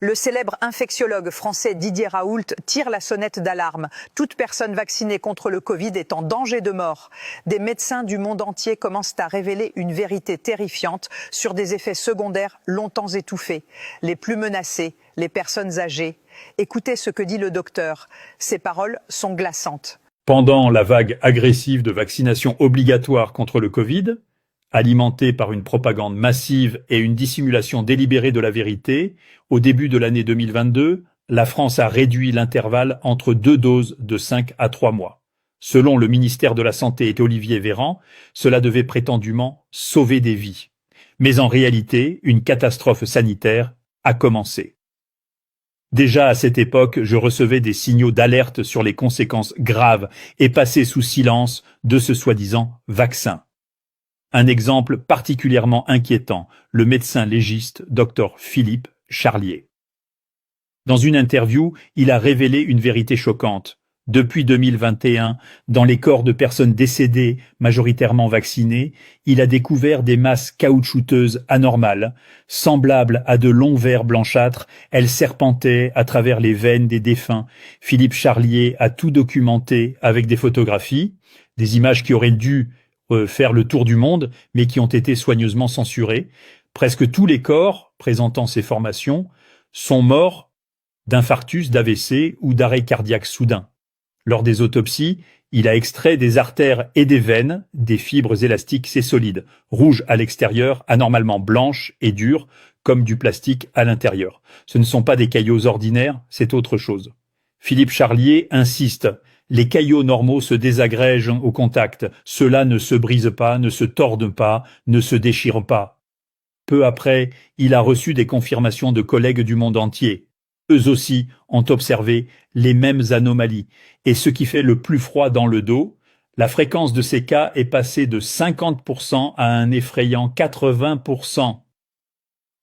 Le célèbre infectiologue français Didier Raoult tire la sonnette d'alarme. Toute personne vaccinée contre le Covid est en danger de mort. Des médecins du monde entier commencent à révéler une vérité terrifiante sur des effets secondaires longtemps étouffés. Les plus menacés, les personnes âgées. Écoutez ce que dit le docteur. Ses paroles sont glaçantes. Pendant la vague agressive de vaccination obligatoire contre le Covid, alimentée par une propagande massive et une dissimulation délibérée de la vérité, au début de l'année 2022, la France a réduit l'intervalle entre 2 doses de 5 à 3 mois. Selon le ministère de la Santé et Olivier Véran, cela devait prétendument sauver des vies. Mais en réalité, une catastrophe sanitaire a commencé. Déjà à cette époque, je recevais des signaux d'alerte sur les conséquences graves et passées sous silence de ce soi-disant vaccin. Un exemple particulièrement inquiétant, le médecin légiste Dr Philippe Charlier. Dans une interview, il a révélé une vérité choquante. Depuis 2021, dans les corps de personnes décédées, majoritairement vaccinées, il a découvert des masses caoutchouteuses anormales. Semblables à de longs vers blanchâtres, elles serpentaient à travers les veines des défunts. Philippe Charlier a tout documenté avec des photographies, des images qui auraient dû faire le tour du monde, mais qui ont été soigneusement censurées. Presque tous les corps présentant ces formations sont morts d'infarctus, d'AVC ou d'arrêt cardiaque soudain. Lors des autopsies, il a extrait des artères et des veines, des fibres élastiques et solides, rouges à l'extérieur, anormalement blanches et dures, comme du plastique à l'intérieur. Ce ne sont pas des caillots ordinaires, c'est autre chose. Philippe Charlier insiste. Les caillots normaux se désagrègent au contact. Ceux-là ne se brisent pas, ne se tordent pas, ne se déchirent pas. Peu après, il a reçu des confirmations de collègues du monde entier. Eux aussi ont observé les mêmes anomalies. Et ce qui fait le plus froid dans le dos, la fréquence de ces cas est passée de 50% à un effrayant 80%.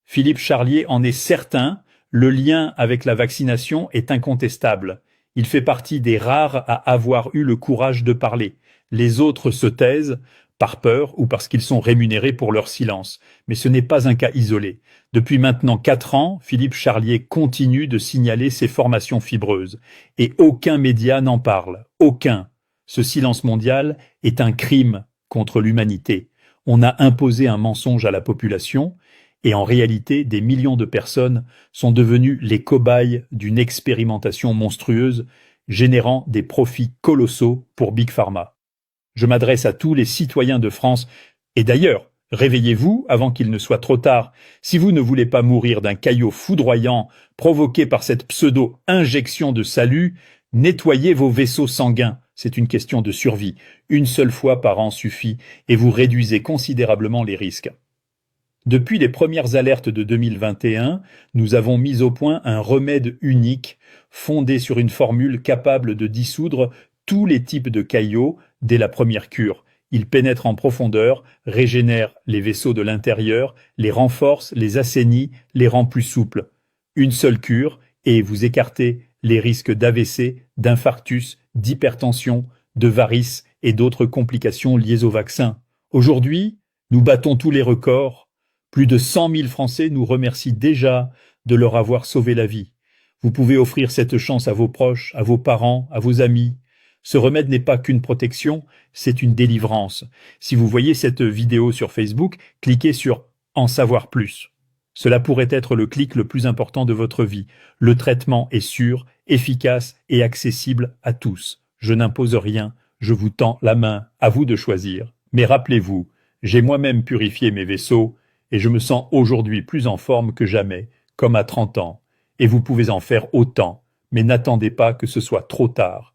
Philippe Charlier en est certain, le lien avec la vaccination est incontestable. Il fait partie des rares à avoir eu le courage de parler. Les autres se taisent, par peur ou parce qu'ils sont rémunérés pour leur silence. Mais ce n'est pas un cas isolé. Depuis maintenant 4 ans, Philippe Charlier continue de signaler ses formations fibreuses. Et aucun média n'en parle. Aucun. Ce silence mondial est un crime contre l'humanité. On a imposé un mensonge à la population, et en réalité, des millions de personnes sont devenues les cobayes d'une expérimentation monstrueuse, générant des profits colossaux pour Big Pharma. Je m'adresse à tous les citoyens de France, et d'ailleurs, réveillez-vous avant qu'il ne soit trop tard. Si vous ne voulez pas mourir d'un caillot foudroyant provoqué par cette pseudo-injection de salut, nettoyez vos vaisseaux sanguins. C'est une question de survie. Une seule fois par an suffit, et vous réduisez considérablement les risques. Depuis les premières alertes de 2021, nous avons mis au point un remède unique, fondé sur une formule capable de dissoudre tous les types de caillots dès la première cure. Il pénètre en profondeur, régénère les vaisseaux de l'intérieur, les renforce, les assainit, les rend plus souples. Une seule cure, et vous écartez les risques d'AVC, d'infarctus, d'hypertension, de varices et d'autres complications liées au vaccin. Aujourd'hui, nous battons tous les records. Plus de 100 000 Français nous remercient déjà de leur avoir sauvé la vie. Vous pouvez offrir cette chance à vos proches, à vos parents, à vos amis. Ce remède n'est pas qu'une protection, c'est une délivrance. Si vous voyez cette vidéo sur Facebook, cliquez sur « En savoir plus ». Cela pourrait être le clic le plus important de votre vie. Le traitement est sûr, efficace et accessible à tous. Je n'impose rien, je vous tends la main, à vous de choisir. Mais rappelez-vous, j'ai moi-même purifié mes vaisseaux, et je me sens aujourd'hui plus en forme que jamais, comme à 30 ans. Et vous pouvez en faire autant, mais n'attendez pas que ce soit trop tard.